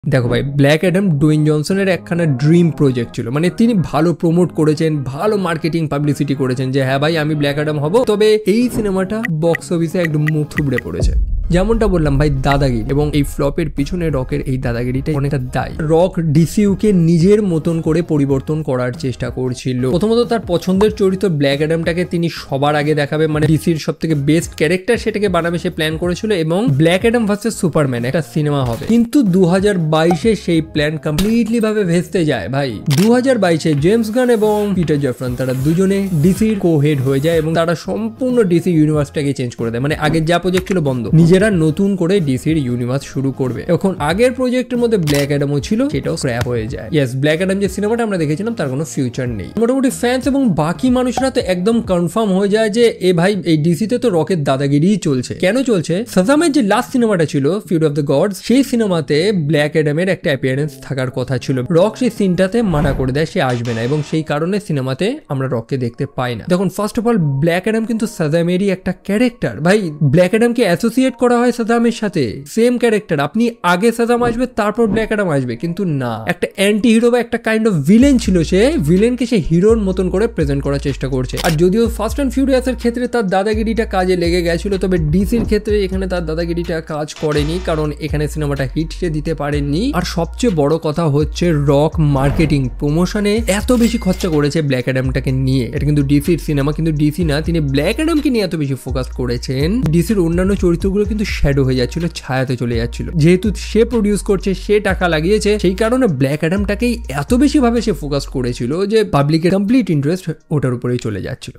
দেখো ভাই, black Adam Dwayne জনসনের একখানা ড্রিম প্রজেক্ট ছিল। মানে তিনি ভালো প্রমোট করেছেন, ভালো মার্কেটিং পাবলিসিটি করেছেন যে হ্যাঁ ভাই আমি ব্ল্যাক অ্যাডাম হব। তবে এই সিনেমাটা বক্স অফিসে একদম মুখ থুবড়ে পড়েছে। যেমনটা বললাম ভাই, দাদাগিরি, এবং এই ফ্লপের পিছনে রকের এই দাদাগিরিটা অনেকটা দায়ী। রক ডিসিইউকে নিজের মতন করে পরিবর্তন করার চেষ্টা করছিল। প্রথমত তার পছন্দের চরিত্র ব্ল্যাক অ্যাডামটাকে তিনি সবার আগে দেখাবে, মানে ডিসির সব থেকে বেস্ট ক্যারেক্টার সেটাকে বানাবে সে প্ল্যান করেছিল, এবং ব্ল্যাক অ্যাডাম ভার্সেস সুপারম্যান একটা সিনেমা হবে। কিন্তু 2022-এ সেই প্ল্যান কমপ্লিটলি ভাবে ভেস্তে যায় ভাই। 2022-এ জেমস গান এবং পিটার জ্যাফরন তারা দুজনে ডিসির কো-হেড হয়ে যায় এবং তারা সম্পূর্ণ ডিসি ইউনিভার্সটাকে চেঞ্জ করে দেয়। মানে আগের যা প্রজেক্ট ছিল বন্ধ, নিজেরা নতুন করে ডিসির ইউনিভার্স শুরু করবে। এখন আগের প্রজেক্টের মধ্যে ব্ল্যাক অ্যাডামও ছিল, সেটাও স্ক্র্যাপ হয়ে যায়। ইয়েস, ব্ল্যাক অ্যাডাম যে সিনেমাটা আমরা দেখেছিলাম তার কোনো ফিউচার নেই। মোটামুটি ফ্যান্স এবং বাকি মানুষরা তো একদম কনফার্ম হয়ে যায় যে এ ভাই এই ডিসিতে তো রকের দাদাগিরিই চলছে। কেন চলছে? শাজামের যে লাস্ট সিনেমাটা ছিল ফিউরি অফ দ্য গডস, সেই সিনেমাতে ব্ল্যাক অ্যাডামের একটা অ্যাপিয়ারেন্স থাকার কথা ছিল। রক সেই সিনটাতে মানা করে দেয়, সে আসবে না, এবং সেই কারণে সিনেমাতে আমরা রককে দেখতে পাই না। দেখুন, first of all black Adam কিন্তু শাজামেরই একটা ক্যারেক্টার। ভাই ব্ল্যাক অ্যাডামকে অ্যাসোসিয়েট করা হয় শাজামের সাথে, সেম ক্যারেক্টার। আপনি আগে শাজাম আসবে তারপর ব্ল্যাক অ্যাডাম আসবে, কিন্তু না, একটা অ্যান্টি হিরো বা একটা কাইন্ড অফ ভিলেন ছিল। সে ভিলেনকে সে হিরোর মতন করে প্রেজেন্ট করার চেষ্টা করছে। আর যদিও ফাস্ট অ্যান্ড ফিউরিয়াসের ক্ষেত্রে তার দাদাগিরিটা কাজে লেগে গেছিল, তবে ডিসির ক্ষেত্রে এখানে তার দাদাগিরিটা কাজ করেনি, কারণ এখানে সিনেমাটা হিট সে দিতে পারেননি। আর সবচেয়ে বড় কথা হচ্ছে রক মার্কেটিং প্রমোশনে এত বেশি খরচা করেছে ব্ল্যাক অ্যাডামটাকে নিয়ে। এটা কিন্তু ডিসির সিনেমা, কিন্তু ডিসি না, তিনি ব্ল্যাক অ্যাডামকে নিয়ে এত বেশি ফোকাস করেছেন, ডিসির অন্যান্য চরিত্রগুলো কিন্তু শ্যাডো হয়ে যাচ্ছিল, ছায়াতে চলে যাচ্ছিল। যেহেতু সে প্রডিউস করছে, সে টাকা লাগিয়েছে, সেই কারণে ব্ল্যাক অ্যাডামটাকেই এত বেশি ভাবে সে ফোকাস করেছিল যে পাবলিকের কমপ্লিট ইন্টারেস্ট ওটার উপরেই চলে যাচ্ছিল।